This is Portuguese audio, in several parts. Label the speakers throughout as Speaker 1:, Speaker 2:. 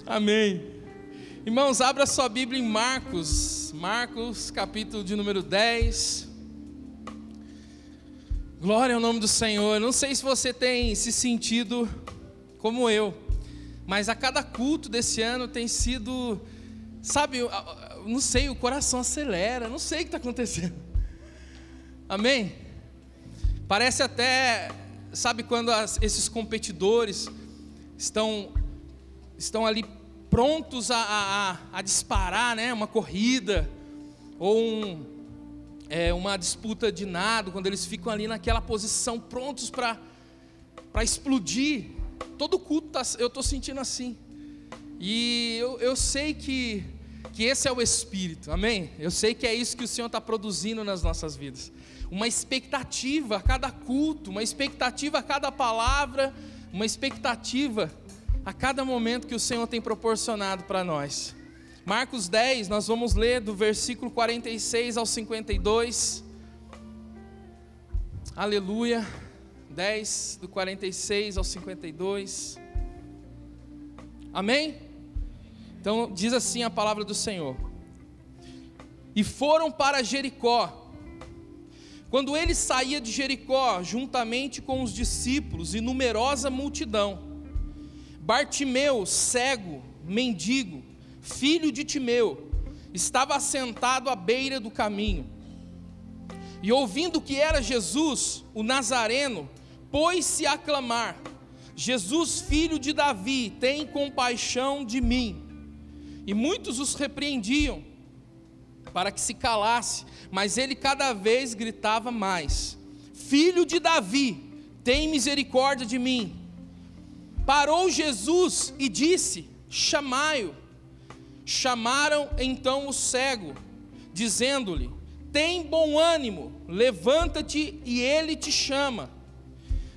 Speaker 1: Amém. Irmãos, abra sua Bíblia em Marcos, capítulo de número 10. Glória ao nome do Senhor. Não sei se você tem se sentido como eu, mas a cada culto desse ano tem sido, sabe, não sei, o coração acelera, não sei o que está acontecendo. Amém? Parece até, sabe, quando esses competidores estão ali prontos a disparar, né? Uma corrida ou uma disputa de nado, quando eles ficam ali naquela posição prontos para explodir. Todo culto eu estou sentindo assim, e eu sei que esse é o Espírito, amém? Eu sei que é isso que o Senhor está produzindo nas nossas vidas, uma expectativa a cada culto, uma expectativa a cada palavra, uma expectativa a cada momento que o Senhor tem proporcionado para nós. Marcos 10, nós vamos ler do versículo 46 ao 52. Aleluia. 10, do 46 ao 52. Amém? Então diz assim a palavra do Senhor: E foram para Jericó. Quando ele saía de Jericó, juntamente com os discípulos e numerosa multidão, Bartimeu, cego, mendigo, filho de Timeu, estava assentado à beira do caminho. E ouvindo que era Jesus, o Nazareno, pôs-se a clamar: Jesus, filho de Davi, tem compaixão de mim. E muitos os repreendiam para que se calasse, mas ele cada vez gritava mais: Filho de Davi, tem misericórdia de mim. Parou Jesus e disse: chamai-o. Chamaram então o cego, dizendo-lhe: tem bom ânimo, levanta-te e ele te chama.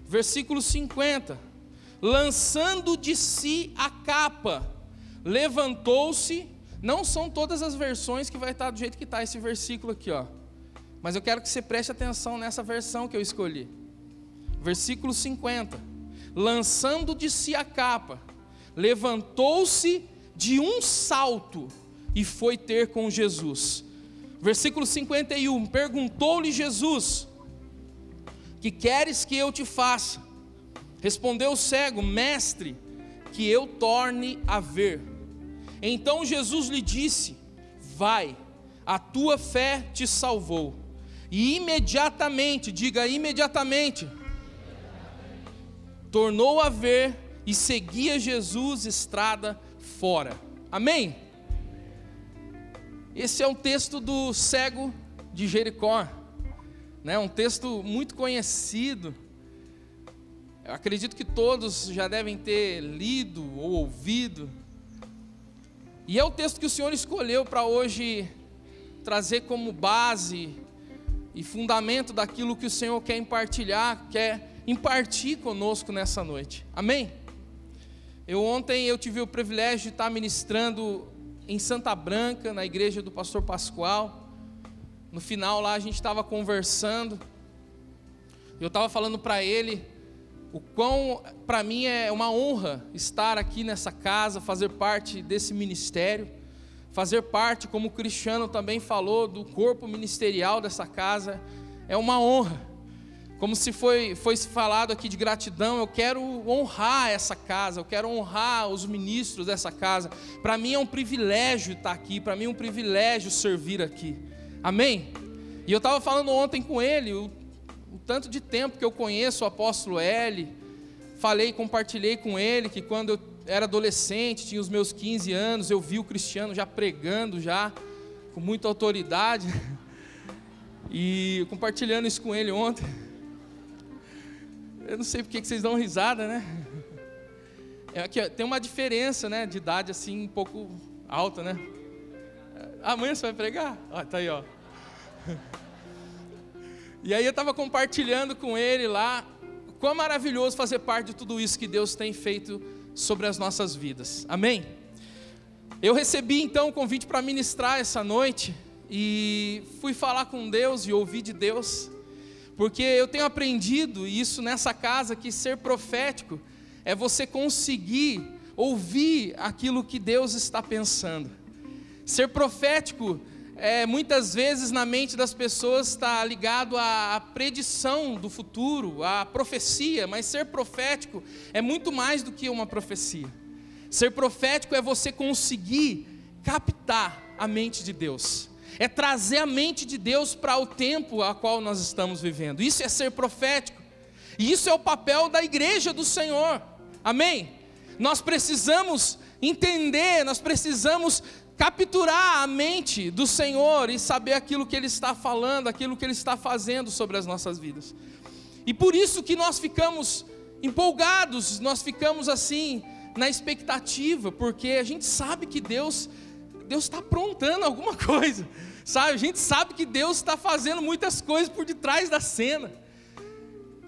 Speaker 1: Versículo 50: lançando de si a capa, levantou-se. Não são todas as versões que vai estar do jeito que está esse versículo aqui, ó. Mas eu quero que você preste atenção nessa versão que eu escolhi. Versículo 50: lançando de si a capa, levantou-se de um salto e foi ter com Jesus. Versículo 51, perguntou-lhe Jesus: que queres que eu te faça? Respondeu o cego: mestre, que eu torne a ver. Então Jesus lhe disse: vai, a tua fé te salvou. E imediatamente, diga imediatamente, tornou a ver e seguia Jesus estrada fora. Amém? Esse é um texto do cego de Jericó, né? Um texto muito conhecido. Eu acredito que todos já devem ter lido ou ouvido. E é o texto que o Senhor escolheu para hoje trazer como base e fundamento daquilo que o Senhor quer impartir conosco nessa noite. Amém? Ontem eu tive o privilégio de estar ministrando em Santa Branca, na igreja do pastor Pascoal. No final lá a gente estava conversando, eu estava falando para ele o quão para mim é uma honra estar aqui nessa casa, fazer parte desse ministério, fazer parte, como o Cristiano também falou, do corpo ministerial dessa casa. É uma honra. Como se foi falado aqui de gratidão, eu quero honrar essa casa, eu quero honrar os ministros dessa casa. Para mim é um privilégio estar aqui, para mim é um privilégio servir aqui. Amém? E eu estava falando ontem com ele, o tanto de tempo que eu conheço o apóstolo L. Compartilhei com ele que quando eu era adolescente, tinha os meus 15 anos, eu vi o Cristiano já pregando, já com muita autoridade. E compartilhando isso com ele ontem. Eu não sei porque que vocês dão risada, né? Tem uma diferença, né, de idade assim um pouco alta, né? Amanhã você vai pregar? Ó, tá aí, ó. E aí eu estava compartilhando com ele lá, quão maravilhoso fazer parte de tudo isso que Deus tem feito sobre as nossas vidas. Amém? Eu recebi então o convite para ministrar essa noite e fui falar com Deus e ouvir de Deus. Porque eu tenho aprendido isso nessa casa, que ser profético é você conseguir ouvir aquilo que Deus está pensando. Ser profético, muitas vezes na mente das pessoas está ligado à predição do futuro, à profecia, mas ser profético é muito mais do que uma profecia. Ser profético é você conseguir captar a mente de Deus, é trazer a mente de Deus para o tempo a qual nós estamos vivendo. Isso é ser profético, e isso é o papel da igreja do Senhor, amém? Nós precisamos entender, nós precisamos capturar a mente do Senhor e saber aquilo que Ele está falando, aquilo que Ele está fazendo sobre as nossas vidas. E por isso que nós ficamos empolgados, nós ficamos assim na expectativa, porque a gente sabe que Deus está aprontando alguma coisa, sabe? A gente sabe que Deus está fazendo muitas coisas por detrás da cena.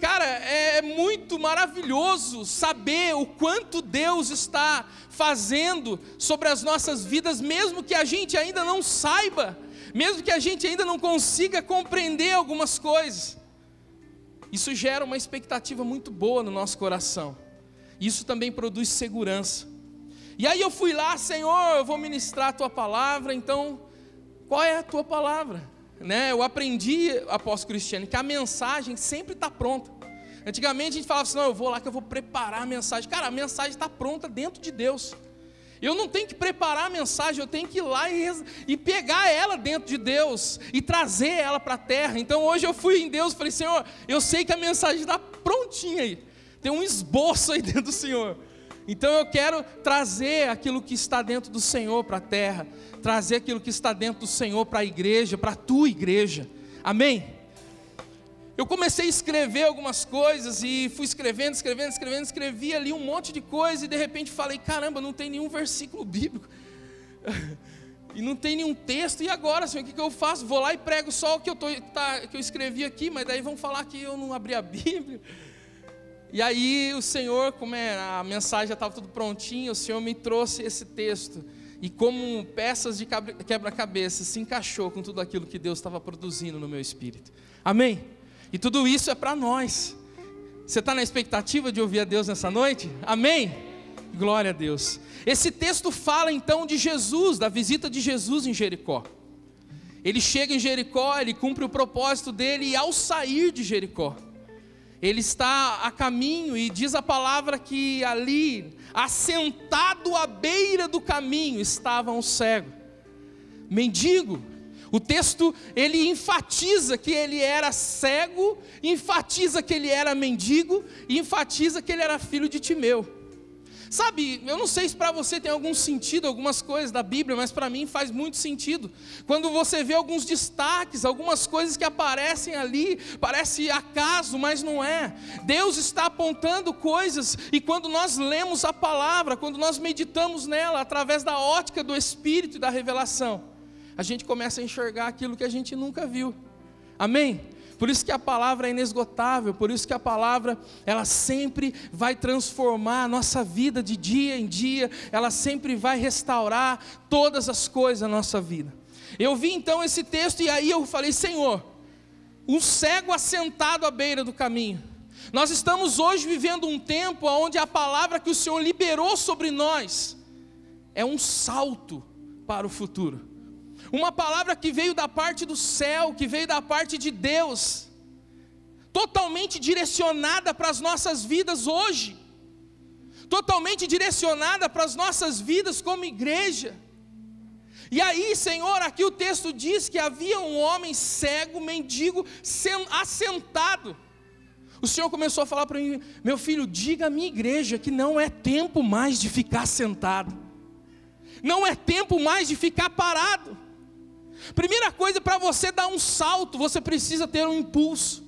Speaker 1: Cara, é muito maravilhoso saber o quanto Deus está fazendo sobre as nossas vidas, mesmo que a gente ainda não saiba, mesmo que a gente ainda não consiga compreender algumas coisas. Isso gera uma expectativa muito boa no nosso coração. Isso também produz segurança. E aí eu fui lá, Senhor, eu vou ministrar a Tua palavra, então, qual é a Tua palavra? Eu aprendi, apóstolo Cristiano, que a mensagem sempre está pronta. Antigamente a gente falava assim, não, eu vou lá que eu vou preparar a mensagem. Cara, a mensagem está pronta dentro de Deus. Eu não tenho que preparar a mensagem, eu tenho que ir lá e pegar ela dentro de Deus e trazer ela para a terra. Então hoje eu fui em Deus e falei, Senhor, eu sei que a mensagem está prontinha aí. Tem um esboço aí dentro do Senhor. Então eu quero trazer aquilo que está dentro do Senhor para a terra, trazer aquilo que está dentro do Senhor para a igreja, para a tua igreja, amém? Eu comecei a escrever algumas coisas e fui escrevi ali um monte de coisa e de repente falei, caramba, não tem nenhum versículo bíblico, e não tem nenhum texto, e agora, Senhor, o que eu faço? Vou lá e prego só o que eu escrevi aqui, mas daí vão falar que eu não abri a Bíblia. E aí o Senhor, como a mensagem já estava tudo prontinha, o Senhor me trouxe esse texto. E como peças de quebra-cabeça, se encaixou com tudo aquilo que Deus estava produzindo no meu espírito. Amém? E tudo isso é para nós. Você está na expectativa de ouvir a Deus nessa noite? Amém? Glória a Deus. Esse texto fala então de Jesus, da visita de Jesus em Jericó. Ele chega em Jericó, ele cumpre o propósito dele e ao sair de Jericó, ele está a caminho e diz a palavra que ali, assentado à beira do caminho, estava um cego, mendigo. O texto, ele enfatiza que ele era cego, enfatiza que ele era mendigo e enfatiza que ele era filho de Timeu. Sabe, eu não sei se para você tem algum sentido, algumas coisas da Bíblia, mas para mim faz muito sentido. Quando você vê alguns destaques, algumas coisas que aparecem ali, parece acaso, mas não é. Deus está apontando coisas, e quando nós lemos a palavra, quando nós meditamos nela, através da ótica do Espírito e da revelação, a gente começa a enxergar aquilo que a gente nunca viu. Amém? Por isso que a palavra é inesgotável, por isso que a palavra, ela sempre vai transformar a nossa vida de dia em dia, ela sempre vai restaurar todas as coisas da nossa vida. Eu vi então esse texto e aí eu falei, Senhor, um cego assentado à beira do caminho. Nós estamos hoje vivendo um tempo onde a palavra que o Senhor liberou sobre nós é um salto para o futuro. Uma palavra que veio da parte do céu, que veio da parte de Deus, totalmente direcionada para as nossas vidas hoje, totalmente direcionada para as nossas vidas como igreja. E aí, Senhor, aqui o texto diz que havia um homem cego, mendigo, assentado. O Senhor começou a falar para mim, meu filho, diga à minha igreja que não é tempo mais de ficar sentado, não é tempo mais de ficar parado. Primeira coisa, para você dar um salto, você precisa ter um impulso.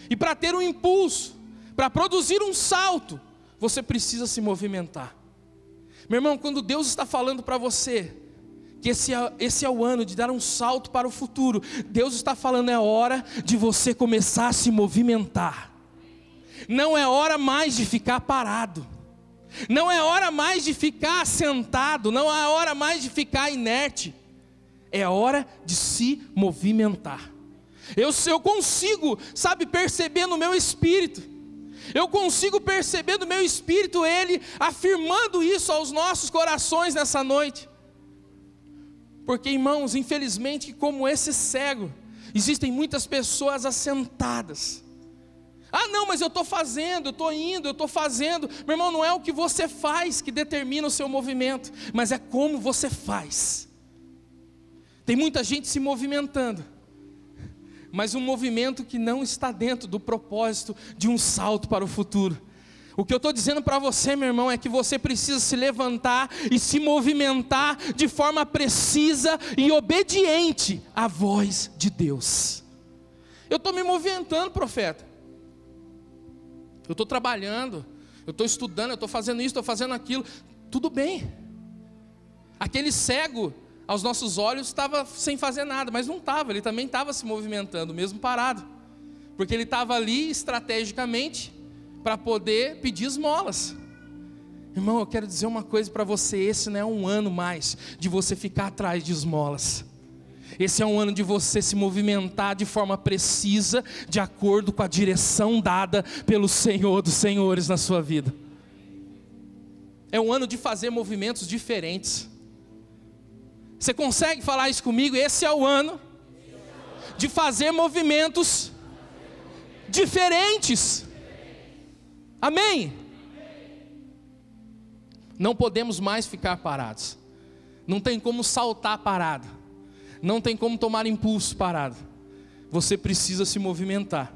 Speaker 1: E para ter um impulso, para produzir um salto, você precisa se movimentar. Meu irmão, quando Deus está falando para você que esse é o ano de dar um salto para o futuro, Deus está falando, é hora de você começar a se movimentar. Não é hora mais de ficar parado. Não é hora mais de ficar sentado. Não é hora mais de ficar inerte. É hora de se movimentar. Eu consigo, perceber no meu espírito. Eu consigo perceber do meu espírito Ele afirmando isso aos nossos corações nessa noite. Porque, irmãos, infelizmente, como esse cego, existem muitas pessoas assentadas. Ah, não, mas eu estou fazendo, eu estou indo, eu estou fazendo. Meu irmão, não é o que você faz que determina o seu movimento, mas é como você faz. Tem muita gente se movimentando, mas um movimento que não está dentro do propósito de um salto para o futuro. O que eu estou dizendo para você, meu irmão, é que você precisa se levantar e se movimentar de forma precisa e obediente à voz de Deus. Eu estou me movimentando, profeta. Eu estou trabalhando, eu estou estudando, eu estou fazendo isso, estou fazendo aquilo. Tudo bem. Aquele cego, aos nossos olhos, estava sem fazer nada, mas não estava, ele também estava se movimentando, mesmo parado. Porque ele estava ali estrategicamente para poder pedir esmolas. Irmão, eu quero dizer uma coisa para você: esse não é um ano mais de você ficar atrás de esmolas. Esse é um ano de você se movimentar de forma precisa, de acordo com a direção dada pelo Senhor dos Senhores na sua vida. É um ano de fazer movimentos diferentes. Você consegue falar isso comigo? Esse é o ano de fazer movimentos diferentes. Amém? Não podemos mais ficar parados. Não tem como saltar parado. Não tem como tomar impulso parado. Você precisa se movimentar.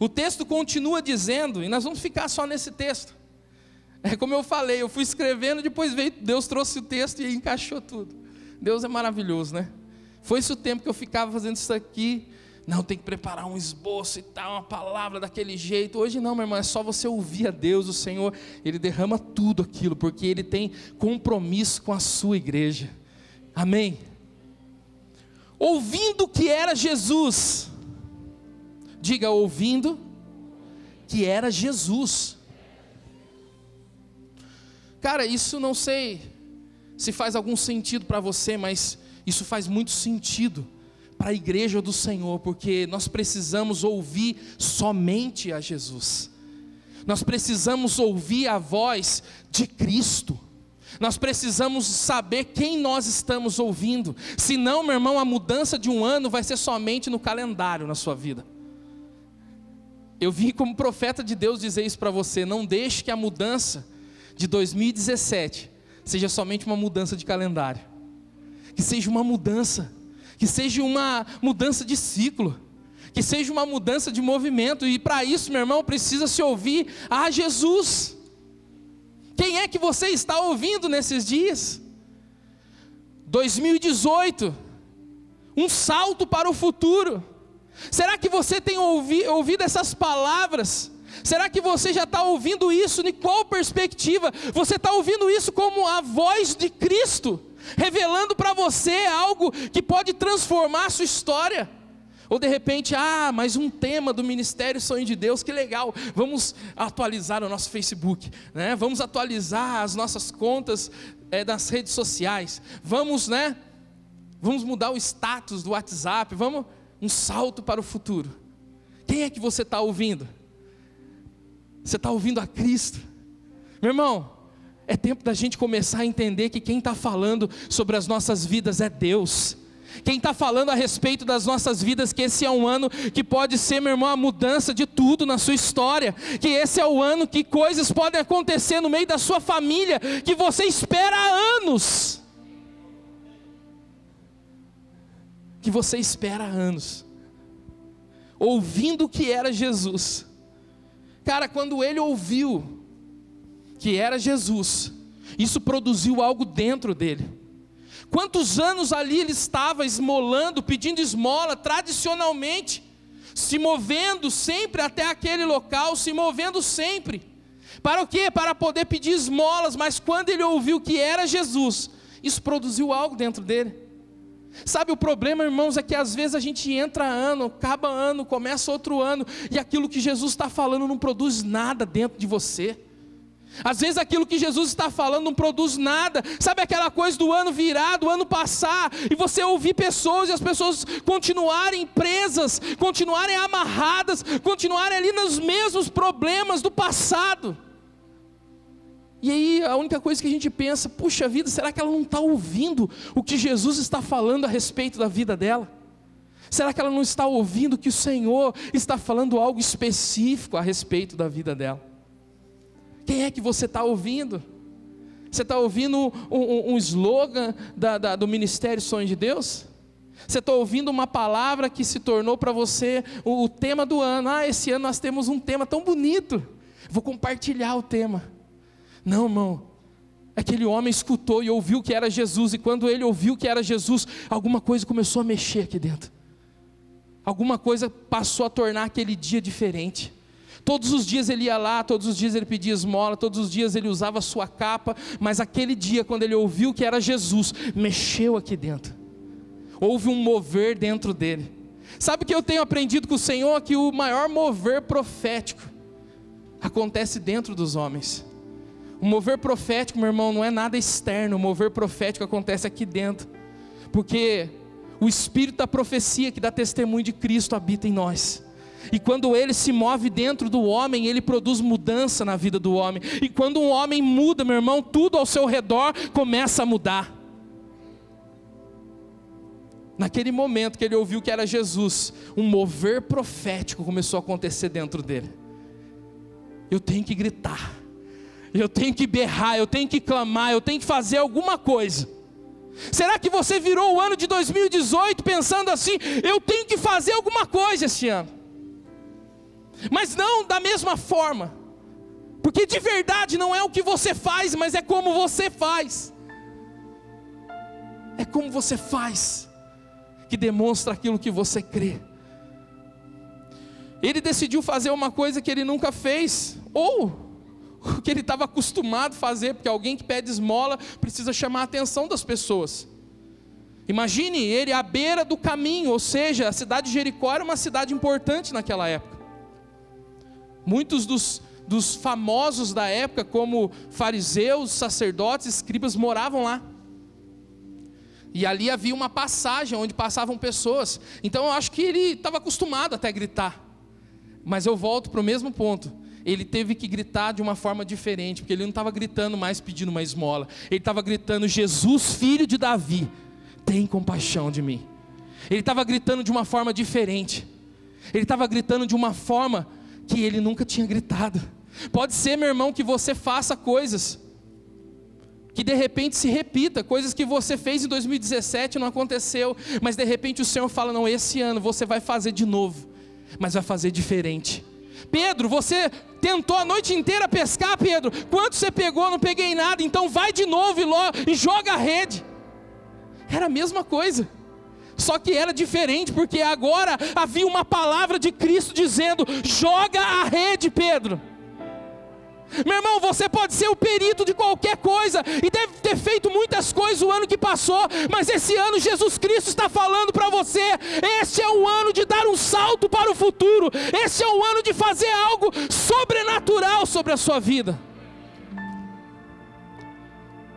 Speaker 1: O texto continua dizendo, e nós vamos ficar só nesse texto. É como eu falei, eu fui escrevendo, depois veio, Deus trouxe o texto e encaixou tudo. Deus é maravilhoso, né? Foi esse o tempo que eu ficava fazendo isso aqui. Não, tem que preparar um esboço e tal, uma palavra daquele jeito. Hoje não, meu irmão, é só você ouvir a Deus, o Senhor. Ele derrama tudo aquilo, porque Ele tem compromisso com a sua igreja. Amém? Ouvindo que era Jesus. Diga, ouvindo que era Jesus. Cara, isso não sei se faz algum sentido para você, mas isso faz muito sentido para a igreja do Senhor, porque nós precisamos ouvir somente a Jesus. Nós precisamos ouvir a voz de Cristo. Nós precisamos saber quem nós estamos ouvindo. Senão, meu irmão, a mudança de um ano vai ser somente no calendário na sua vida. Eu vim como profeta de Deus dizer isso para você: não deixe que a mudança de 2017 seja somente uma mudança de calendário. Que seja uma mudança, que seja uma mudança de ciclo, que seja uma mudança de movimento. E para isso, meu irmão, precisa se ouvir a Jesus. Quem é que você está ouvindo nesses dias? 2018, um salto para o futuro. Será que você tem ouvido essas palavras? Será que você já está ouvindo isso? De qual perspectiva? Você está ouvindo isso como a voz de Cristo, revelando para você algo que pode transformar a sua história? Ou de repente, mais um tema do Ministério Sonho de Deus, que legal, vamos atualizar o nosso Facebook, né? Vamos atualizar as nossas contas das redes sociais, vamos mudar o status do WhatsApp, vamos um salto para o futuro. Quem é que você está ouvindo? Você está ouvindo a Cristo? Meu irmão, é tempo da gente começar a entender que quem está falando sobre as nossas vidas é Deus. Quem está falando a respeito das nossas vidas, que esse é um ano que pode ser, meu irmão, a mudança de tudo na sua história, que esse é o ano que coisas podem acontecer no meio da sua família, que você espera há anos, ouvindo que era Jesus. Cara, quando ele ouviu que era Jesus, isso produziu algo dentro dele. Quantos anos ali ele estava esmolando, pedindo esmola, tradicionalmente, se movendo sempre até aquele local, se movendo sempre. Para o quê? Para poder pedir esmolas. Mas quando ele ouviu que era Jesus, isso produziu algo dentro dele. Sabe, o problema, irmãos, é que às vezes a gente entra ano, acaba ano, começa outro ano, e aquilo que Jesus está falando não produz nada dentro de você. Às vezes aquilo que Jesus está falando não produz nada. Sabe aquela coisa do ano virar, do ano passar, e você ouvir pessoas, e as pessoas continuarem presas, continuarem amarradas, continuarem ali nos mesmos problemas do passado. E aí a única coisa que a gente pensa, puxa vida, será que ela não está ouvindo o que Jesus está falando a respeito da vida dela? Será que ela não está ouvindo que o Senhor está falando algo específico a respeito da vida dela? Quem é que você está ouvindo? Você está ouvindo um slogan do Ministério Sonho de Deus? Você está ouvindo uma palavra que se tornou para você o tema do ano? Esse ano nós temos um tema tão bonito, vou compartilhar o tema. Não, irmão, aquele homem escutou e ouviu que era Jesus, e quando ele ouviu que era Jesus, alguma coisa começou a mexer aqui dentro. Alguma coisa passou a tornar aquele dia diferente. Todos os dias ele ia lá, todos os dias ele pedia esmola, todos os dias ele usava a sua capa, mas aquele dia, quando ele ouviu que era Jesus, mexeu aqui dentro. Houve um mover dentro dele. Sabe o que eu tenho aprendido com o Senhor? Que o maior mover profético acontece dentro dos homens. O mover profético, meu irmão, não é nada externo. O mover profético acontece aqui dentro, porque o Espírito da profecia, que dá testemunho de Cristo, habita em nós. E quando ele se move dentro do homem, ele produz mudança na vida do homem. E quando um homem muda, meu irmão, tudo ao seu redor começa a mudar. Naquele momento que ele ouviu que era Jesus, um mover profético começou a acontecer dentro dele. Eu tenho que gritar, eu tenho que berrar, eu tenho que clamar, eu tenho que fazer alguma coisa. Será que você virou o ano de 2018 pensando assim, eu tenho que fazer alguma coisa esse ano? Mas não da mesma forma, porque de verdade não é o que você faz, mas é como você faz. É como você faz que demonstra aquilo que você crê. Ele decidiu fazer uma coisa que ele nunca fez, ou o que ele estava acostumado a fazer, porque alguém que pede esmola precisa chamar a atenção das pessoas. Imagine ele à beira do caminho, ou seja, a cidade de Jericó era uma cidade importante naquela época. Muitos dos famosos da época, como fariseus, sacerdotes, escribas, moravam lá. E ali havia uma passagem onde passavam pessoas. Então eu acho que ele estava acostumado até a gritar. Mas eu volto para o mesmo ponto. Ele teve que gritar de uma forma diferente, porque ele não estava gritando mais pedindo uma esmola. Ele estava gritando, Jesus, filho de Davi, tem compaixão de mim. Ele estava gritando de uma forma diferente. Ele estava gritando de uma forma que ele nunca tinha gritado. Pode ser, meu irmão, que você faça coisas que de repente se repita, coisas que você fez em 2017 não aconteceu, mas de repente o Senhor fala, não, esse ano você vai fazer de novo, mas vai fazer diferente. Pedro, você tentou a noite inteira pescar, Pedro, quanto você pegou? Não peguei nada, então vai de novo e joga a rede. Era a mesma coisa, só que era diferente, porque agora havia uma palavra de Cristo dizendo, joga a rede, Pedro. Meu irmão, você pode ser o perito de qualquer coisa, e deve ter feito muitas coisas o ano que passou, mas esse ano Jesus Cristo está falando para você, esse é o ano de dar um salto para o futuro, esse é o ano de fazer algo sobrenatural sobre a sua vida.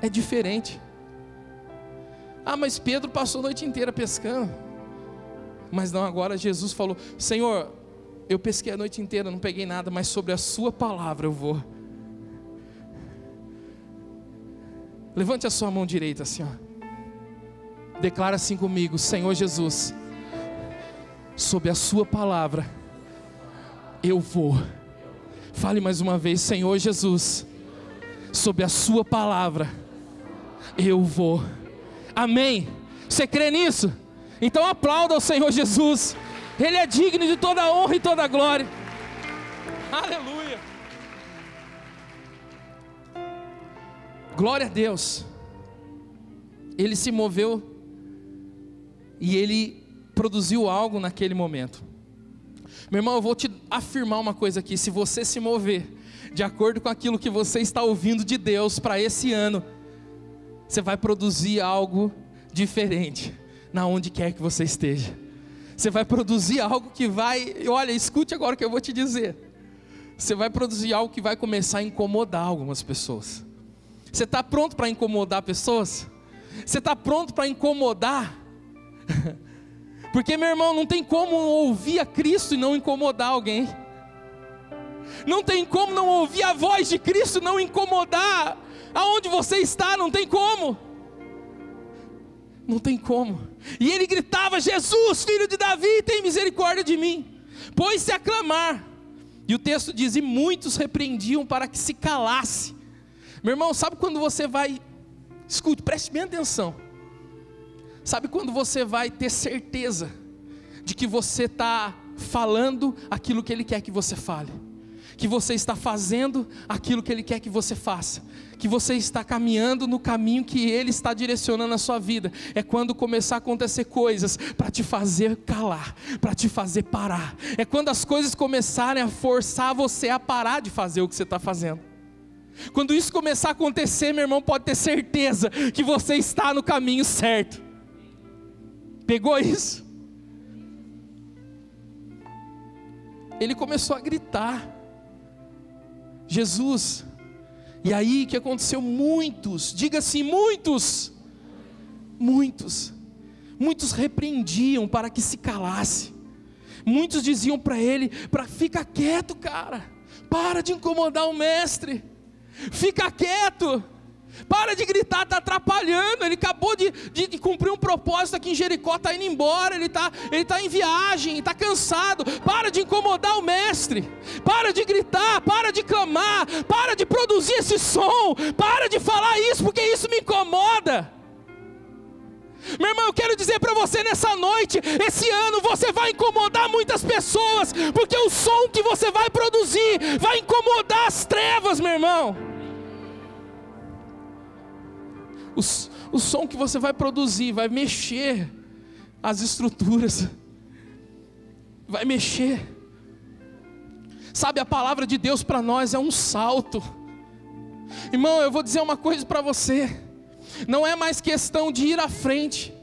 Speaker 1: É diferente. Mas Pedro passou a noite inteira pescando. Mas não, agora Jesus falou, Senhor, eu pesquei a noite inteira, não peguei nada, mas sobre a sua palavra eu vou. Levante a sua mão direita assim, ó. Declara assim comigo, Senhor Jesus, sobre a sua palavra eu vou. Fale mais uma vez, Senhor Jesus, sobre a sua palavra eu vou. Amém? Você crê nisso? Então aplauda ao Senhor Jesus. Ele é digno de toda a honra e toda a glória. Aleluia. Glória a Deus. Ele se moveu e ele produziu algo naquele momento. Meu irmão, eu vou te afirmar uma coisa aqui. Se você se mover de acordo com aquilo que você está ouvindo de Deus para esse ano, você vai produzir algo diferente na onde quer que você esteja. Você vai produzir algo que vai, olha, escute agora o que eu vou te dizer. você vai produzir algo que vai começar a incomodar algumas pessoas. Você está pronto para incomodar pessoas? Você está pronto para incomodar? Porque, meu irmão, não tem como ouvir a Cristo e não incomodar alguém. Não tem como não ouvir a voz de Cristo e não incomodar. Aonde você está, não tem como. Não tem como. E ele gritava: Jesus, filho de Davi, tem misericórdia de mim. Pôs-se a clamar. E o texto diz: e muitos repreendiam para que se calasse. Meu irmão, sabe quando você vai... Escute, preste bem atenção. Sabe quando você vai ter certeza de que você está falando aquilo que Ele quer que você fale, que você está fazendo aquilo que Ele quer que você faça, que você está caminhando no caminho que Ele está direcionando a sua vida? É quando começar a acontecer coisas para te fazer calar, para te fazer parar. É quando as coisas começarem a forçar você a parar de fazer o que você está fazendo. Quando isso começar a acontecer, meu irmão, pode ter certeza que você está no caminho certo. Pegou isso? Ele começou a gritar: Jesus. E aí o que aconteceu? Muitos, diga assim, muitos repreendiam para que se calasse. Muitos diziam para ele: fica quieto, cara, para de incomodar o mestre, fica quieto, para de gritar, está atrapalhando. Ele acabou de cumprir um propósito aqui em Jericó, está indo embora, ele está em viagem, está cansado. Para de incomodar o mestre, para de gritar, para de clamar, para de produzir esse som, para de falar isso, porque isso me incomoda. Meu irmão, eu quero dizer para você nessa noite, esse ano você vai incomodar muitas pessoas, porque o som que você vai produzir vai incomodar as trevas, meu irmão. O som que você vai produzir vai mexer as estruturas, vai mexer. Sabe, a palavra de Deus para nós é um salto. Irmão, eu vou dizer uma coisa para você: não é mais questão de ir à frente,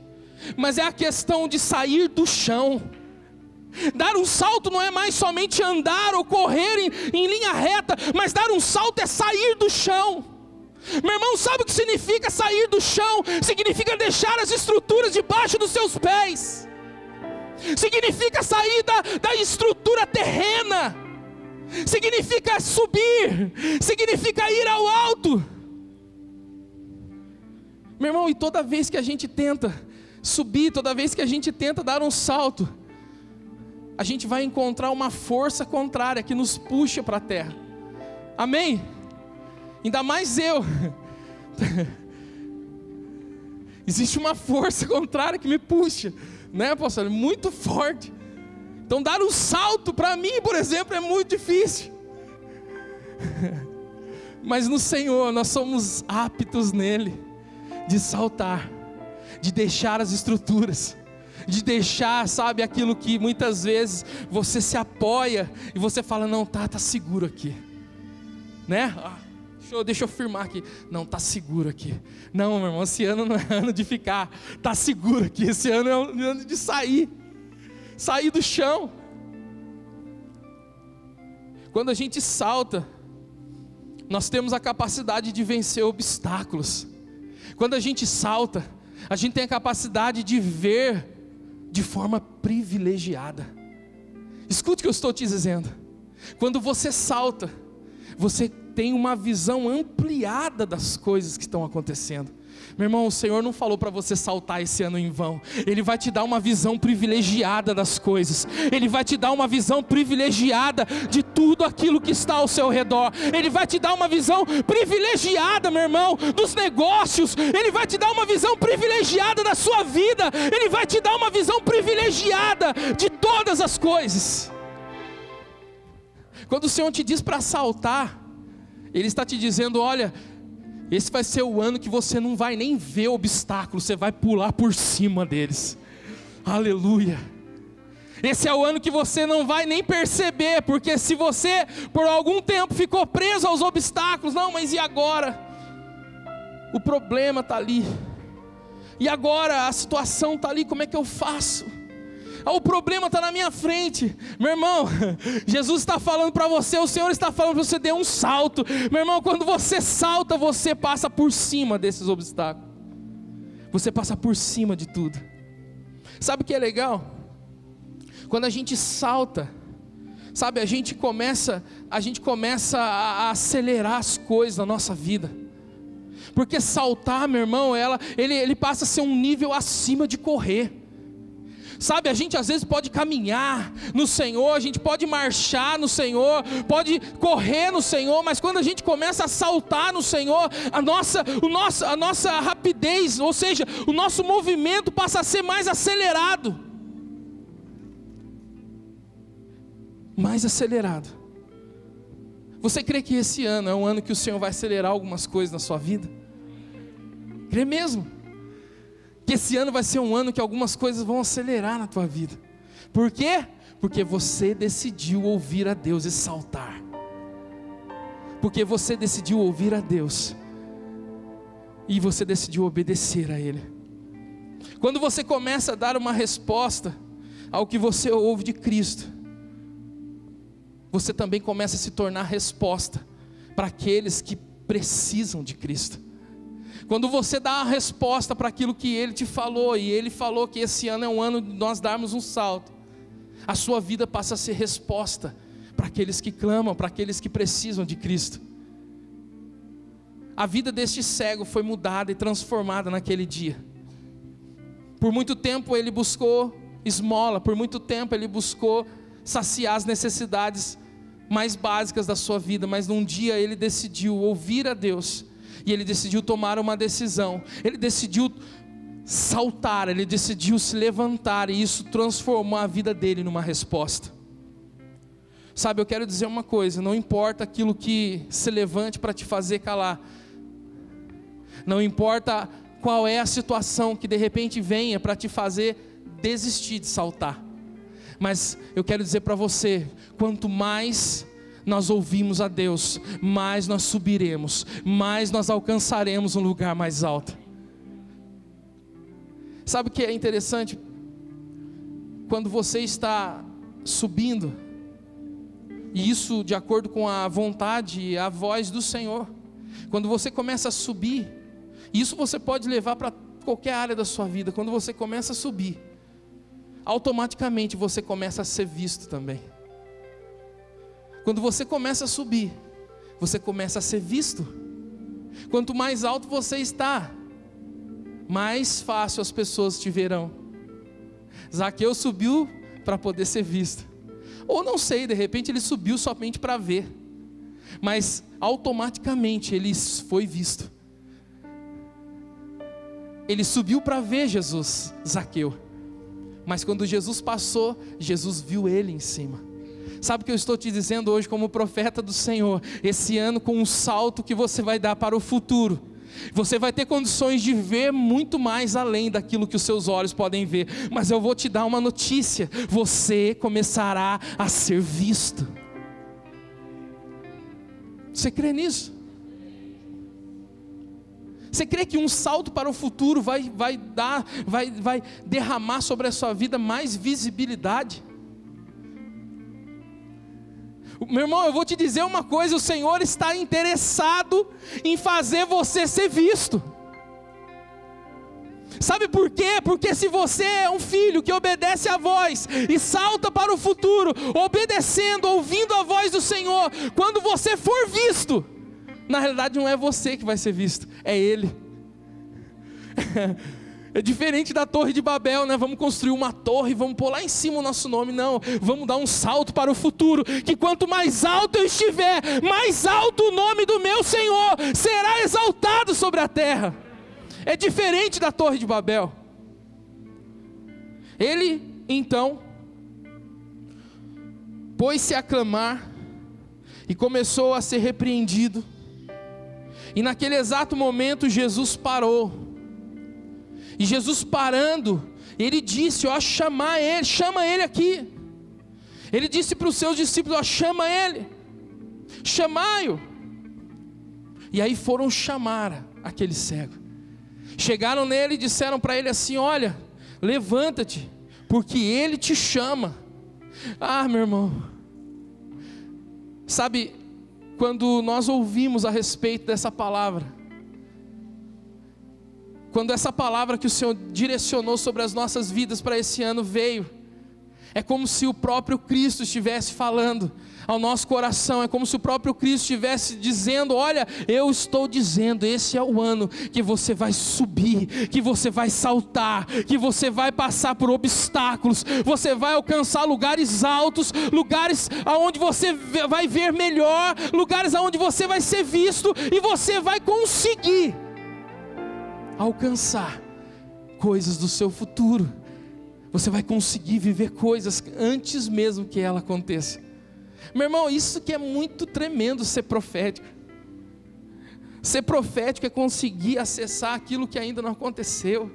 Speaker 1: mas é a questão de sair do chão. Dar um salto não é mais somente andar ou correr em linha reta, mas dar um salto é sair do chão. Meu irmão, sabe o que significa sair do chão? Significa deixar as estruturas debaixo dos seus pés. Significa sair da estrutura terrena. Significa subir. Significa ir ao alto. Meu irmão, e toda vez que a gente tenta subir, toda vez que a gente tenta dar um salto, a gente vai encontrar uma força contrária que nos puxa para a terra. Amém? Ainda mais eu. Existe uma força contrária que me puxa, né, pastor? Muito forte. Então dar um salto para mim, por exemplo, é muito difícil. Mas no Senhor nós somos aptos nele de saltar, de deixar as estruturas, de deixar, sabe, aquilo que muitas vezes você se apoia e você fala: não, tá seguro aqui, né? Deixa eu firmar aqui. Não, está seguro aqui. Não, meu irmão, esse ano não é ano de ficar. Está seguro aqui. Esse ano é ano de sair do chão. Quando a gente salta, nós temos a capacidade de vencer obstáculos. Quando a gente salta, a gente tem a capacidade de ver de forma privilegiada. Escute o que eu estou te dizendo. Quando você salta, você tem uma visão ampliada das coisas que estão acontecendo. Meu irmão, o Senhor não falou para você saltar esse ano em vão. Ele vai te dar uma visão privilegiada das coisas. Ele vai te dar uma visão privilegiada de tudo aquilo que está ao seu redor. Ele vai te dar uma visão privilegiada, meu irmão, dos negócios. Ele vai te dar uma visão privilegiada da sua vida. Ele vai te dar uma visão privilegiada de todas as coisas. Quando o Senhor te diz para saltar, Ele está te dizendo: olha, esse vai ser o ano que você não vai nem ver obstáculos, você vai pular por cima deles. Aleluia. Esse é o ano que você não vai nem perceber, porque se você por algum tempo ficou preso aos obstáculos, não, mas e agora? O problema está ali. E agora a situação está ali, como é que eu faço? O problema está na minha frente. Meu irmão, Jesus está falando para você, o Senhor está falando para você, dê um salto. Meu irmão, quando você salta, você passa por cima desses obstáculos. Você passa por cima de tudo. Sabe o que é legal? Quando a gente salta, sabe, a gente começa a acelerar as coisas na nossa vida. Porque saltar, meu irmão, ele passa a ser um nível acima de correr. Sabe, a gente às vezes pode caminhar no Senhor, a gente pode marchar no Senhor, pode correr no Senhor, mas quando a gente começa a saltar no Senhor, a nossa rapidez, ou seja, o nosso movimento passa a ser mais acelerado. Mais acelerado. Você crê que esse ano é um ano que o Senhor vai acelerar algumas coisas na sua vida? Crê mesmo? Que esse ano vai ser um ano que algumas coisas vão acelerar na tua vida. Por quê? Porque você decidiu ouvir a Deus e saltar. Porque você decidiu ouvir a Deus e você decidiu obedecer a Ele. Quando você começa a dar uma resposta ao que você ouve de Cristo, você também começa a se tornar resposta para aqueles que precisam de Cristo. Quando você dá a resposta para aquilo que Ele te falou, e Ele falou que esse ano é um ano de nós darmos um salto, a sua vida passa a ser resposta para aqueles que clamam, para aqueles que precisam de Cristo. A vida deste cego foi mudada e transformada naquele dia. Por muito tempo ele buscou esmola, por muito tempo ele buscou saciar as necessidades mais básicas da sua vida, mas num dia ele decidiu ouvir a Deus, e ele decidiu tomar uma decisão, ele decidiu saltar, ele decidiu se levantar, e isso transformou a vida dele numa resposta. Sabe, eu quero dizer uma coisa, não importa aquilo que se levante para te fazer calar, não importa qual é a situação que de repente venha para te fazer desistir de saltar, mas eu quero dizer para você, quanto mais nós ouvimos a Deus, mais nós subiremos, mais nós alcançaremos um lugar mais alto. Sabe o que é interessante? Quando você está subindo, e isso de acordo com a vontade e a voz do Senhor, quando você começa a subir, isso você pode levar para qualquer área da sua vida. Quando você começa a subir, automaticamente você começa a ser visto também. Quando você começa a subir, você começa a ser visto. Quanto mais alto você está, mais fácil as pessoas te verão. Zaqueu subiu para poder ser visto. Ou não sei, de repente ele subiu somente para ver. Mas automaticamente ele foi visto. Ele subiu para ver Jesus, Zaqueu. Mas quando Jesus passou, Jesus viu ele em cima. Sabe o que eu estou te dizendo hoje como profeta do Senhor? Esse ano, com um salto que você vai dar para o futuro, você vai ter condições de ver muito mais além daquilo que os seus olhos podem ver. Mas eu vou te dar uma notícia: você começará a ser visto. Você crê nisso? Você crê que um salto para o futuro vai derramar sobre a sua vida mais visibilidade? Meu irmão, eu vou te dizer uma coisa: o Senhor está interessado em fazer você ser visto. Sabe por quê? Porque se você é um filho que obedece à voz e salta para o futuro, obedecendo, ouvindo a voz do Senhor, quando você for visto, na realidade não é você que vai ser visto, é Ele. É diferente da Torre de Babel, né? Vamos construir uma torre, vamos pôr lá em cima o nosso nome. Não, vamos dar um salto para o futuro, que quanto mais alto eu estiver, mais alto o nome do meu Senhor será exaltado sobre a terra. É diferente da Torre de Babel. Ele então pôs-se a clamar e começou a ser repreendido. E naquele exato momento Jesus parou. E Jesus parando, Ele disse: ó, chama ele aqui. Ele disse para os seus discípulos: ó, chama ele, chamai-o. E aí foram chamar aquele cego. Chegaram nele e disseram para ele assim: olha, levanta-te, porque Ele te chama. Ah, meu irmão, sabe, quando nós ouvimos a respeito dessa palavra, quando essa palavra que o Senhor direcionou sobre as nossas vidas para esse ano veio, é como se o próprio Cristo estivesse falando ao nosso coração, é como se o próprio Cristo estivesse dizendo: olha, eu estou dizendo, esse é o ano que você vai subir, que você vai saltar, que você vai passar por obstáculos, você vai alcançar lugares altos, lugares aonde você vai ver melhor, lugares aonde você vai ser visto, e você vai conseguir alcançar coisas do seu futuro. Você vai conseguir viver coisas antes mesmo que ela aconteça. Meu irmão, isso que é muito tremendo, ser profético. Ser profético é conseguir acessar aquilo que ainda não aconteceu.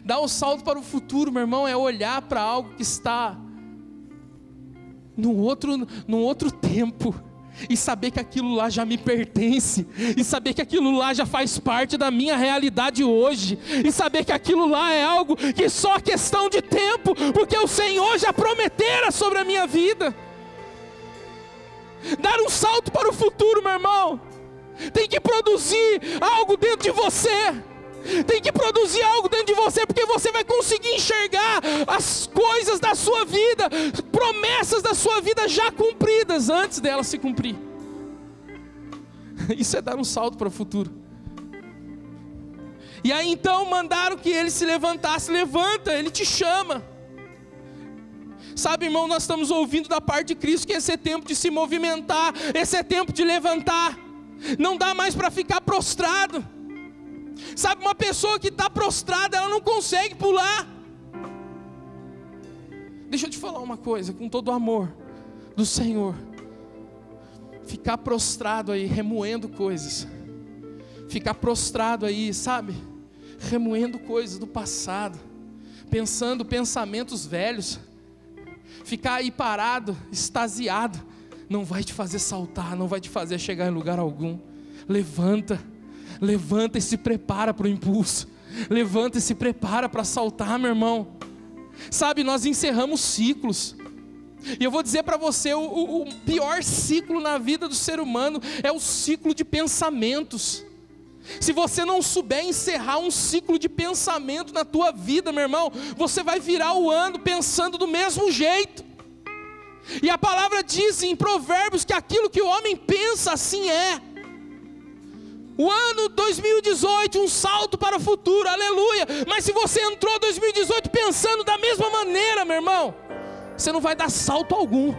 Speaker 1: Dar um salto para o futuro, meu irmão, é olhar para algo que está num outro tempo, e saber que aquilo lá já me pertence, e saber que aquilo lá já faz parte da minha realidade hoje, e saber que aquilo lá é algo que só questão de tempo, porque o Senhor já prometera sobre a minha vida. Dar um salto para o futuro, meu irmão, tem que produzir algo dentro de você. Tem que produzir algo dentro de você, porque você vai conseguir enxergar as coisas da sua vida, promessas da sua vida já cumpridas antes dela se cumprir. Isso é dar um salto para o futuro. E aí então mandaram que ele se levantasse. Levanta, ele te chama. Sabe, irmão, nós estamos ouvindo da parte de Cristo que esse é tempo de se movimentar, esse é tempo de levantar. Não dá mais para ficar prostrado. Sabe, uma pessoa que está prostrada, ela não consegue pular. Deixa eu te falar uma coisa, com todo o amor do Senhor. Ficar prostrado aí, remoendo coisas. Ficar prostrado aí, sabe, remoendo coisas do passado, pensando pensamentos velhos. Ficar aí parado, extasiado, não vai te fazer saltar, não vai te fazer chegar em lugar algum. Levanta e se prepara para o impulso. Levanta e se prepara para saltar, meu irmão. Sabe, nós encerramos ciclos. E eu vou dizer para você, o pior ciclo na vida do ser humano é o ciclo de pensamentos. Se você não souber encerrar um ciclo de pensamento na tua vida, meu irmão, você vai virar o ano pensando do mesmo jeito. E a palavra diz em Provérbios que aquilo que o homem pensa, assim é. O ano 2018, um salto para o futuro, aleluia. Mas se você entrou 2018 pensando da mesma maneira, meu irmão, você não vai dar salto algum.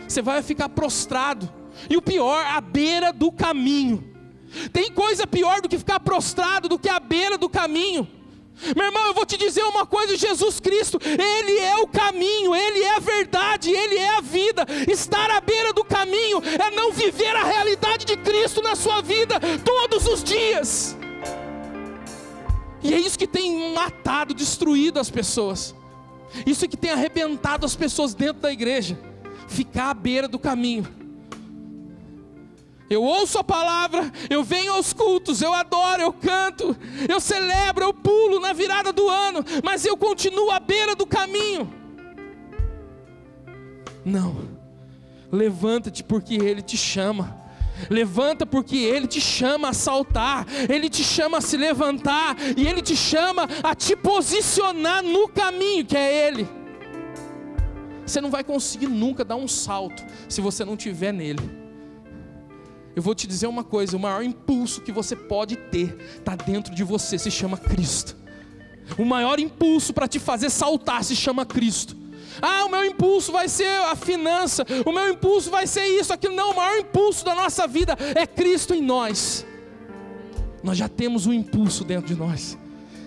Speaker 1: Você vai ficar prostrado. E o pior, à beira do caminho. Tem coisa pior do que ficar prostrado do que à beira do caminho. Meu irmão, eu vou te dizer uma coisa: Jesus Cristo, Ele é o caminho, Ele é a verdade, Ele é a vida. Estar à beira do caminho é não viver a realidade de Cristo na sua vida todos os dias. E é isso que tem matado, destruído as pessoas. Isso que tem arrebentado as pessoas dentro da igreja. Ficar à beira do caminho. Eu ouço a palavra, eu venho aos cultos, eu adoro, eu canto, eu celebro, eu pulo na virada do ano, mas eu continuo à beira do caminho. Não, levanta-te porque Ele te chama. Levanta porque Ele te chama a saltar, Ele te chama a se levantar, e Ele te chama a te posicionar no caminho que é Ele. Você não vai conseguir nunca dar um salto se você não estiver nele. Eu vou te dizer uma coisa: o maior impulso que você pode ter está dentro de você, se chama Cristo. O maior impulso para te fazer saltar se chama Cristo. Ah, o meu impulso vai ser a finança, o meu impulso vai ser isso, aquilo. Não, o maior impulso da nossa vida é Cristo em nós. Nós já temos um impulso dentro de nós.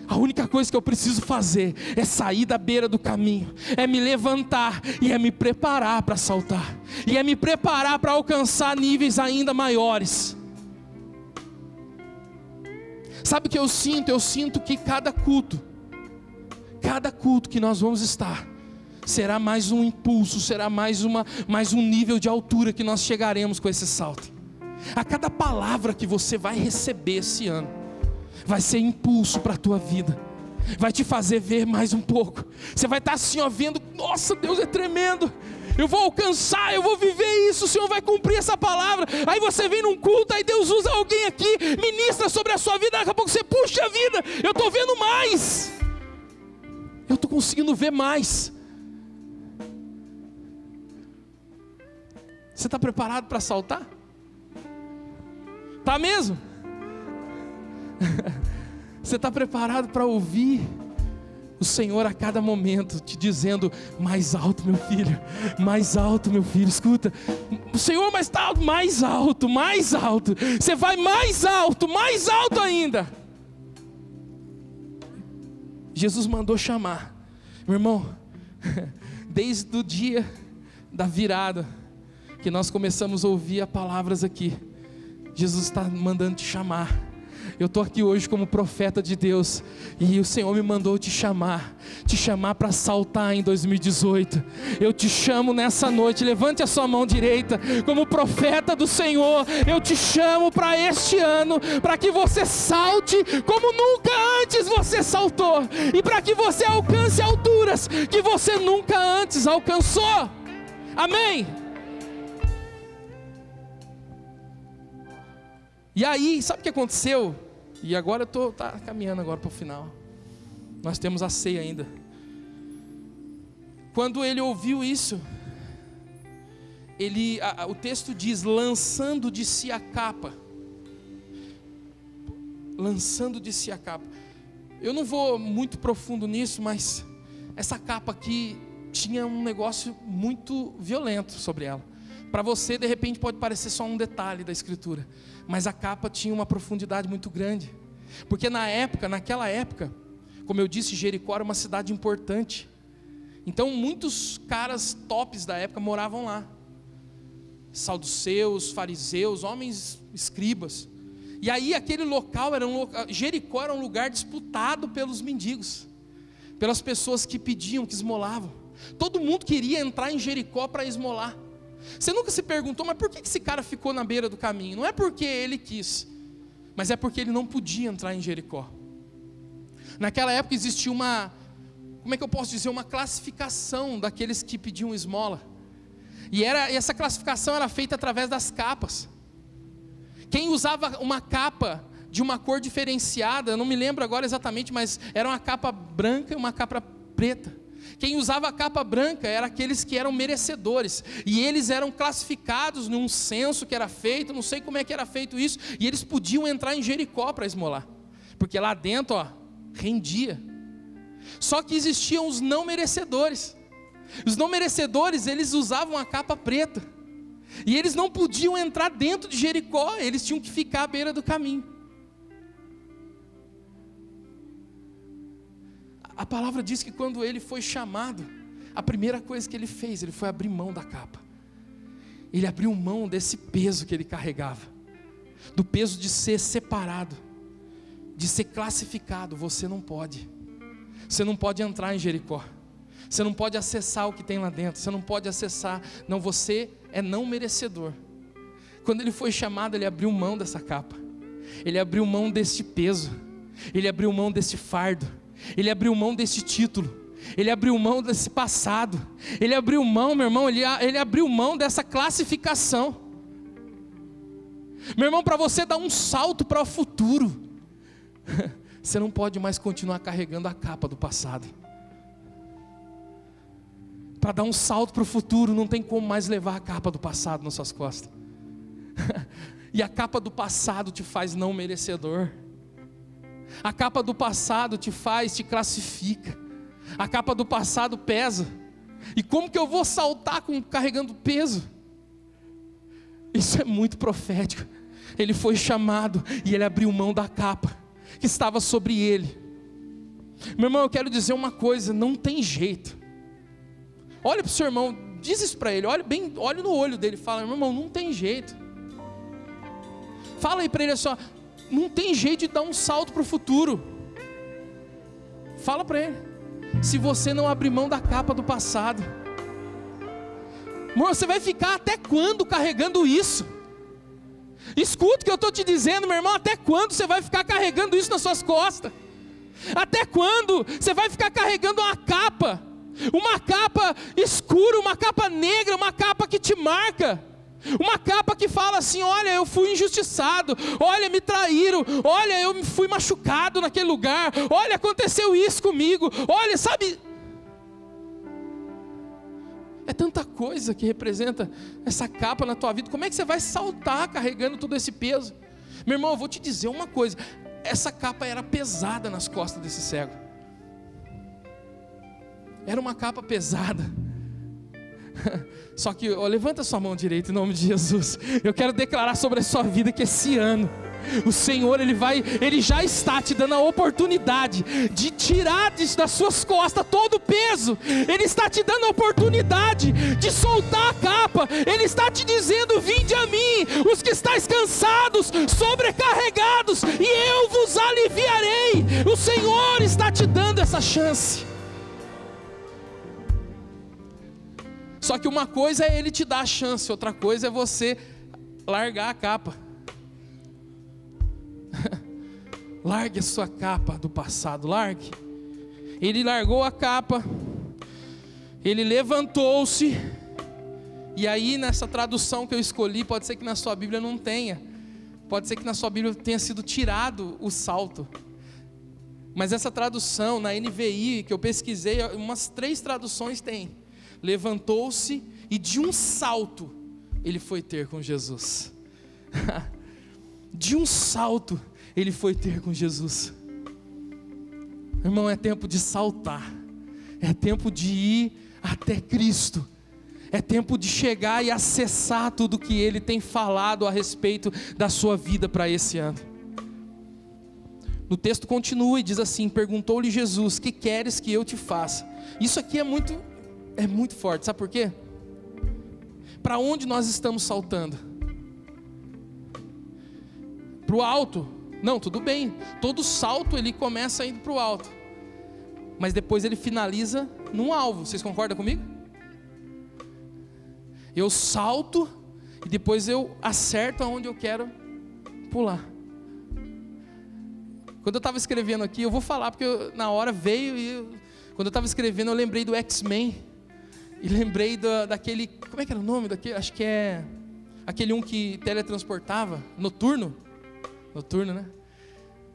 Speaker 1: A única coisa que eu preciso fazer é sair da beira do caminho, é me levantar e é me preparar para saltar, e é me preparar para alcançar níveis ainda maiores. Sabe o que eu sinto? Eu sinto que cada culto que nós vamos estar, será mais um impulso, será mais um nível de altura que nós chegaremos com esse salto. A cada palavra que você vai receber esse ano vai ser impulso para a tua vida. vai te fazer ver mais um pouco. Você vai estar assim, ó, vendo, nossa, Deus é tremendo, eu vou alcançar, eu vou viver isso, o Senhor vai cumprir essa palavra. Aí você vem num culto, aí Deus usa alguém aqui, ministra sobre a sua vida, daqui a pouco você, puxa vida, eu estou vendo mais, eu estou conseguindo ver mais. Você está preparado para saltar? Está mesmo? Você está preparado para ouvir o Senhor a cada momento te dizendo: mais alto, meu filho, mais alto, meu filho. Escuta, o Senhor, mas está mais alto, mais alto. Você vai mais alto ainda. Jesus mandou chamar, meu irmão, desde o dia da virada que nós começamos a ouvir palavras aqui, Jesus está mandando te chamar. Eu estou aqui hoje como profeta de Deus, e o Senhor me mandou te chamar para saltar em 2018. Eu te chamo nessa noite, levante a sua mão direita, como profeta do Senhor, eu te chamo para este ano, para que você salte como nunca antes você saltou, e para que você alcance alturas que você nunca antes alcançou. Amém? E aí, sabe o que aconteceu? E agora eu estou caminhando agora para o final. Nós temos a ceia ainda. Quando ele ouviu isso, o texto diz, lançando de si a capa. Lançando de si a capa. Eu não vou muito profundo nisso, mas essa capa aqui tinha um negócio muito violento sobre ela. Para você, de repente, pode parecer só um detalhe da Escritura, mas a capa tinha uma profundidade muito grande, porque naquela época, como eu disse, Jericó era uma cidade importante, então muitos caras tops da época moravam lá, saduceus, fariseus, homens escribas, e aí aquele local, Jericó era um lugar disputado pelos mendigos, pelas pessoas que pediam, que esmolavam. Todo mundo queria entrar em Jericó para esmolar. Você nunca se perguntou, mas por que esse cara ficou na beira do caminho? Não é porque ele quis, mas é porque ele não podia entrar em Jericó. Naquela época existia uma classificação daqueles que pediam esmola. E essa classificação era feita através das capas. Quem usava uma capa de uma cor diferenciada, eu não me lembro agora exatamente, mas era uma capa branca e uma capa preta. Quem usava a capa branca eram aqueles que eram merecedores, e eles eram classificados num censo que era feito, não sei como é que era feito isso, e eles podiam entrar em Jericó para esmolar, porque lá dentro, rendia. Só que existiam os não merecedores. Os não merecedores, eles usavam a capa preta, e eles não podiam entrar dentro de Jericó, eles tinham que ficar à beira do caminho. A palavra diz que quando ele foi chamado, a primeira coisa que ele fez, ele foi abrir mão da capa. Ele abriu mão desse peso que ele carregava, do peso de ser separado, de ser classificado. Você não pode entrar em Jericó, você não pode acessar o que tem lá dentro, você não pode acessar, não, você é não merecedor. Quando ele foi chamado, ele abriu mão dessa capa, ele abriu mão desse peso, ele abriu mão desse fardo, ele abriu mão desse título, ele abriu mão desse passado, ele abriu mão, meu irmão, ele abriu mão dessa classificação. Meu irmão, para você dar um salto para o futuro, você não pode mais continuar carregando a capa do passado. Para dar um salto para o futuro, não tem como mais levar a capa do passado nas suas costas. E a capa do passado te faz não merecedor. A capa do passado te classifica. A capa do passado pesa. E como que eu vou saltar carregando peso? Isso é muito profético. Ele foi chamado e ele abriu mão da capa que estava sobre ele. Meu irmão, eu quero dizer uma coisa, não tem jeito. Olha para o seu irmão, diz isso para ele, olha no olho dele, fala: meu irmão, não tem jeito. Fala aí para ele assim, não tem jeito de dar um salto para o futuro. Fala para ele, se você não abrir mão da capa do passado. Amor, você vai ficar até quando carregando isso? Escuta o que eu estou te dizendo, meu irmão, até quando você vai ficar carregando isso nas suas costas? Até quando você vai ficar carregando uma capa escura, uma capa negra, uma capa que te marca? Uma capa que fala assim: olha, eu fui injustiçado, olha, me traíram, olha, eu fui machucado naquele lugar, olha, aconteceu isso comigo, olha, sabe? É tanta coisa que representa essa capa na tua vida. Como é que você vai saltar carregando todo esse peso? Meu irmão, eu vou te dizer uma coisa: essa capa era pesada nas costas desse cego. Era uma capa pesada. Só que, levanta sua mão direita em nome de Jesus. Eu quero declarar sobre a sua vida que esse ano o Senhor, Ele já está te dando a oportunidade de tirar das suas costas todo o peso. Ele está te dando a oportunidade de soltar a capa. Ele está te dizendo: vinde a mim, os que estáis cansados, sobrecarregados, e eu vos aliviarei. O Senhor está te dando essa chance. Só que uma coisa é Ele te dar a chance, outra coisa é você largar a capa. Largue a sua capa do passado, largue. Ele largou a capa, ele levantou-se. E aí, nessa tradução que eu escolhi, pode ser que na sua Bíblia não tenha, pode ser que na sua Bíblia tenha sido tirado o salto. Mas essa tradução, na NVI, que eu pesquisei, umas 3 traduções tem. Levantou-se e de um salto ele foi ter com Jesus. De um salto ele foi ter com Jesus. Irmão, é tempo de saltar, é tempo de ir até Cristo, é tempo de chegar e acessar tudo que Ele tem falado a respeito da sua vida para esse ano. No texto continua e diz assim: perguntou-lhe Jesus: que queres que eu te faça? Isso aqui é muito forte, sabe por quê? Para onde nós estamos saltando? Para o alto? Não, tudo bem, todo salto ele começa indo para o alto, mas depois ele finaliza num alvo. Vocês concordam comigo? Eu salto e depois eu acerto aonde eu quero pular. Quando eu estava escrevendo aqui, eu vou falar porque na hora veio e quando eu estava escrevendo eu lembrei do X-Men. E lembrei daquele, como é que era o nome daquele? Acho que é aquele que teletransportava, Noturno, né?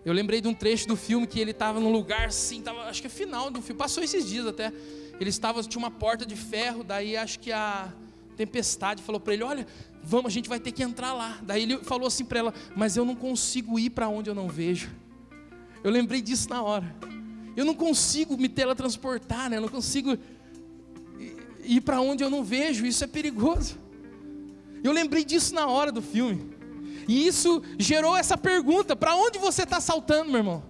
Speaker 1: Eu lembrei de um trecho do filme que ele estava num lugar assim, acho que é final do filme, passou esses dias até. Tinha uma porta de ferro, daí acho que a tempestade falou para ele: olha, vamos, a gente vai ter que entrar lá. Daí ele falou assim para ela: mas eu não consigo ir para onde eu não vejo. Eu lembrei disso na hora. Eu não consigo me teletransportar, né? Eu não consigo ir para onde eu não vejo, isso é perigoso. Eu lembrei disso na hora do filme. E isso gerou essa pergunta: para onde você está saltando, meu irmão?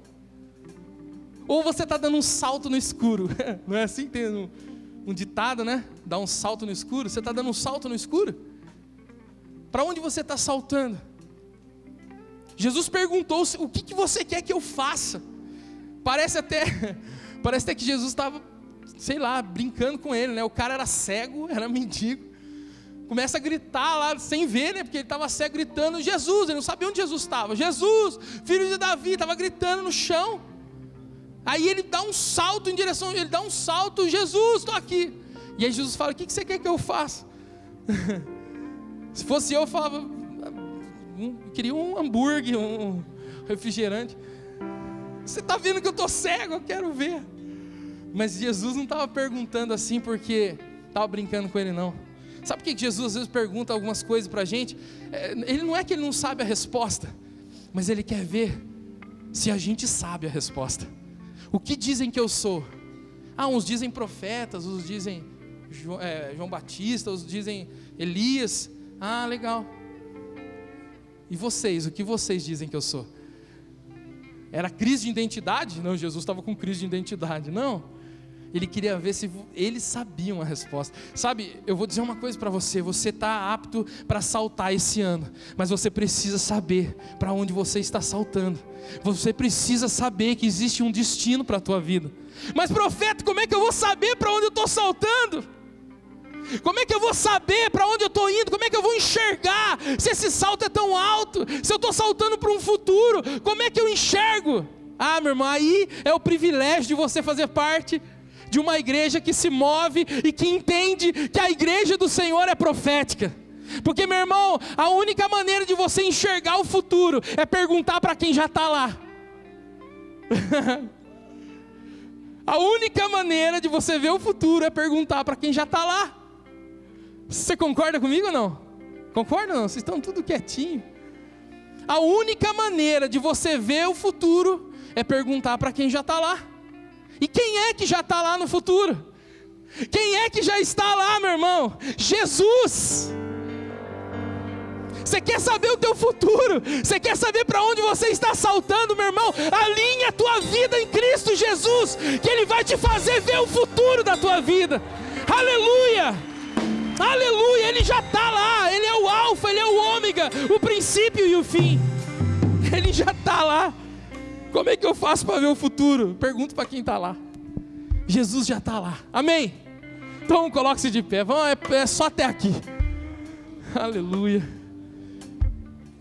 Speaker 1: Ou você está dando um salto no escuro? Não é assim que tem um ditado, né? Dá um salto no escuro. Você está dando um salto no escuro? Para onde você está saltando? Jesus perguntou: o que você quer que eu faça? Parece até que Jesus estava, sei lá, brincando com ele, né? O cara era cego, era mendigo. Começa a gritar lá, sem ver, né? Porque ele estava cego, gritando: Jesus, ele não sabia onde Jesus estava. Jesus, filho de Davi, estava gritando no chão. Aí ele dá um salto em direção, Jesus, estou aqui. E aí Jesus fala: o que você quer que eu faça? Se fosse eu falava, queria um hambúrguer, um refrigerante. Você está vendo que eu estou cego, eu quero ver. Mas Jesus não estava perguntando assim porque estava brincando com ele, não. Sabe por que Jesus às vezes pergunta algumas coisas para a gente? Ele não é que ele não sabe a resposta, mas ele quer ver se a gente sabe a resposta. O que dizem que eu sou? Uns dizem profetas, uns dizem João Batista, uns dizem Elias. Legal. E vocês, o que vocês dizem que eu sou? Era crise de identidade? Não, Jesus estava com crise de identidade, não. Ele queria ver se eles sabiam a resposta. Sabe, eu vou dizer uma coisa para você: você está apto para saltar esse ano, mas você precisa saber para onde você está saltando. Você precisa saber que existe um destino para a tua vida. Mas profeta, como é que eu vou saber para onde eu estou saltando? Como é que eu vou saber para onde eu estou indo? Como é que eu vou enxergar se esse salto é tão alto? Se eu estou saltando para um futuro, como é que eu enxergo? Ah, meu irmão, aí é o privilégio de você fazer parte de uma igreja que se move e que entende que a igreja do Senhor é profética. Porque, meu irmão, a única maneira de você enxergar o futuro é perguntar para quem já está lá. A única maneira de você ver o futuro é perguntar para quem já está lá. Você concorda comigo ou não? Concorda ou não? Vocês estão tudo quietinho. A única maneira de você ver o futuro é perguntar para quem já está lá. E quem é que já está lá no futuro? Quem é que já está lá, meu irmão? Jesus! Você quer saber o teu futuro? Você quer saber para onde você está saltando, meu irmão? Alinhe a tua vida em Cristo Jesus, que Ele vai te fazer ver o futuro da tua vida. Aleluia! Aleluia! Ele já está lá. Ele é o alfa, Ele é o ômega, o princípio e o fim. Ele já está lá. Como é que eu faço para ver o futuro? Pergunto para quem está lá. Jesus já está lá. Amém? Então coloque-se de pé. Vamos, é só até aqui. Aleluia.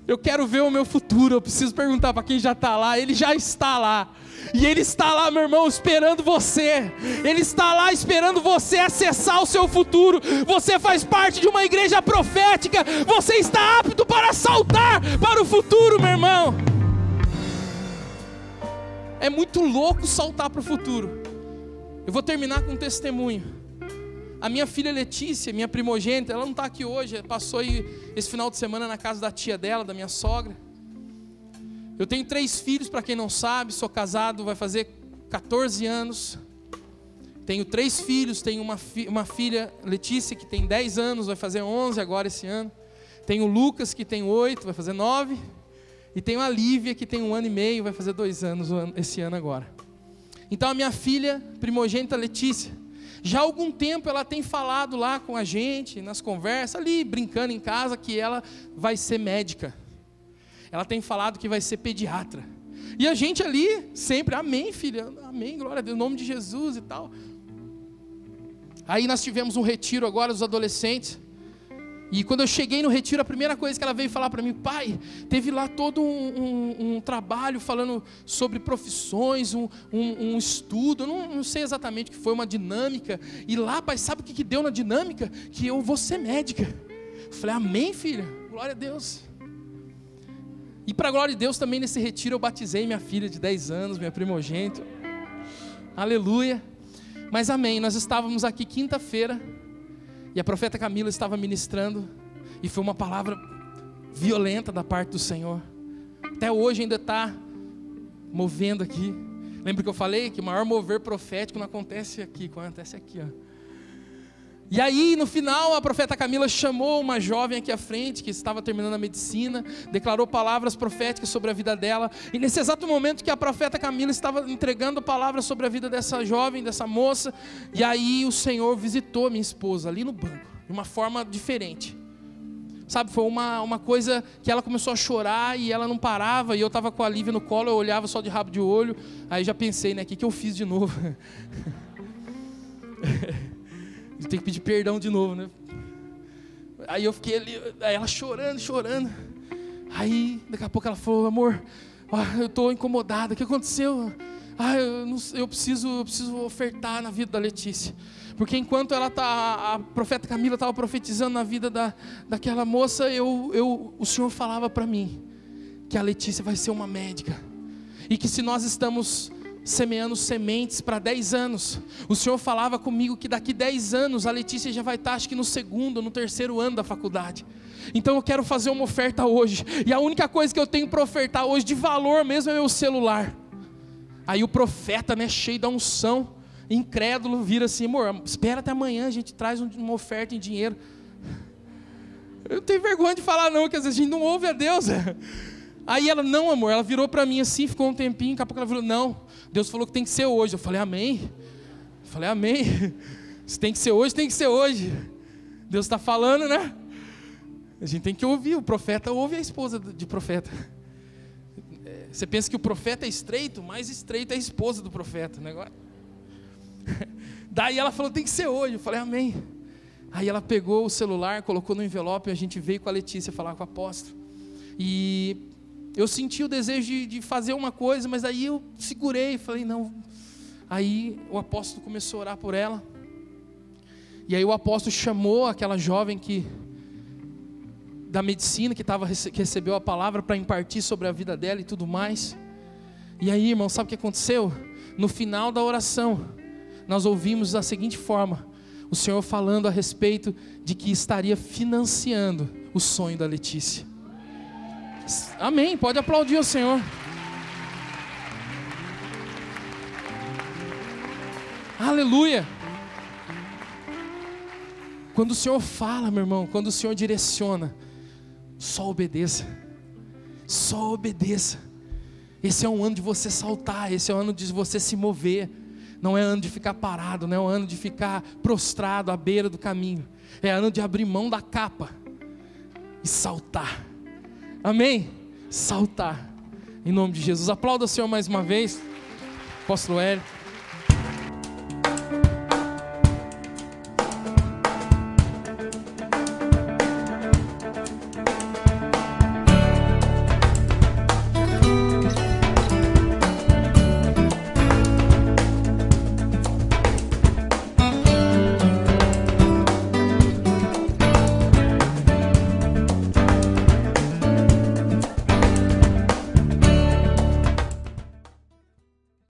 Speaker 1: Eu quero ver o meu futuro. Eu preciso perguntar para quem já está lá. Ele já está lá. E Ele está lá, meu irmão, esperando você. Ele está lá esperando você acessar o seu futuro. Você faz parte de uma igreja profética. Você está apto para saltar para o futuro, meu irmão. É muito louco saltar para o futuro. Eu vou terminar com um testemunho. A minha filha Letícia, minha primogênita, ela não está aqui hoje, passou aí esse final de semana na casa da tia dela, da minha sogra. Eu tenho 3 filhos, para quem não sabe, sou casado, vai fazer 14 anos. Tenho 3 filhos, tenho uma filha, Letícia, que tem 10 anos, vai fazer 11 agora esse ano. Tenho o Lucas, que tem 8, vai fazer 9. E tenho a Lívia, que tem 1 ano e meio, vai fazer 2 anos esse ano agora. Então a minha filha primogênita Letícia, já há algum tempo ela tem falado lá com a gente, nas conversas, ali brincando em casa, que ela vai ser médica. Ela tem falado que vai ser pediatra. E a gente ali sempre, amém filha, amém, glória a Deus, em nome de Jesus e tal. Aí nós tivemos um retiro agora dos adolescentes. E quando eu cheguei no retiro, a primeira coisa que ela veio falar para mim: pai, teve lá todo um trabalho falando sobre profissões, um estudo, eu não sei exatamente o que foi, uma dinâmica. E lá, pai, sabe o que deu na dinâmica? Que eu vou ser médica. Eu falei, amém, filha, glória a Deus. E para a glória de Deus também nesse retiro eu batizei minha filha de 10 anos, minha primogênita. Aleluia. Mas amém, nós estávamos aqui quinta-feira. E a profeta Camila estava ministrando, e foi uma palavra violenta da parte do Senhor. Até hoje ainda está movendo aqui. Lembra que eu falei que o maior mover profético não acontece aqui, acontece aqui, ó. E aí no final a profeta Camila chamou uma jovem aqui à frente, que estava terminando a medicina, declarou palavras proféticas sobre a vida dela. E nesse exato momento que a profeta Camila estava entregando palavras sobre a vida dessa jovem, dessa moça, e aí o Senhor visitou minha esposa ali no banco, de uma forma diferente. Sabe, foi uma coisa que ela começou a chorar e ela não parava, e eu estava com a Lívia no colo, eu olhava só de rabo de olho. Aí já pensei, né, o que eu fiz de novo? Tem que pedir perdão de novo, né? Aí eu fiquei ali, aí ela chorando. Aí daqui a pouco ela falou, amor, eu estou incomodada, o que aconteceu? Eu preciso ofertar na vida da Letícia. Porque enquanto a profeta Camila estava profetizando na vida daquela moça, o Senhor falava para mim que a Letícia vai ser uma médica. E que se nós estamos semeando sementes para 10 anos, o Senhor falava comigo que daqui 10 anos a Letícia já vai estar, acho que no 2º, no 3º ano da faculdade. Então eu quero fazer uma oferta hoje, e a única coisa que eu tenho para ofertar hoje de valor mesmo é meu celular. Aí o profeta, né, cheio da unção, incrédulo, vira assim, amor, espera até amanhã, a gente traz uma oferta em dinheiro. Eu não tenho vergonha de falar não, que às vezes a gente não ouve a Deus. Aí ela, não amor, ela virou para mim assim, ficou um tempinho, daqui a pouco ela falou, não, Deus falou que tem que ser hoje. Eu falei, amém. Se tem que ser hoje, tem que ser hoje. Deus está falando, né? A gente tem que ouvir, o profeta ouve a esposa de profeta. Você pensa que o profeta é estreito, mais estreito é a esposa do profeta, né? Daí ela falou, tem que ser hoje. Eu falei, amém. Aí ela pegou o celular, colocou no envelope, e a gente veio com a Letícia falar com o apóstolo. E eu senti o desejo de fazer uma coisa, mas aí eu segurei e falei, não. Aí o apóstolo começou a orar por ela. E aí o apóstolo chamou aquela jovem da medicina que recebeu a palavra para impartir sobre a vida dela e tudo mais. E aí, irmão, sabe o que aconteceu? No final da oração, nós ouvimos da seguinte forma: o Senhor falando a respeito de que estaria financiando o sonho da Letícia. Amém, pode aplaudir o Senhor. Aleluia. Quando o Senhor fala, meu irmão, quando o Senhor direciona, só obedeça. Só obedeça. Esse é um ano de você saltar, esse é um ano de você se mover. Não é ano de ficar parado, não é um ano de ficar prostrado à beira do caminho. É ano de abrir mão da capa e saltar. Amém? Saltar. Em nome de Jesus. Aplauda o Senhor mais uma vez. Apóstolo Hélio.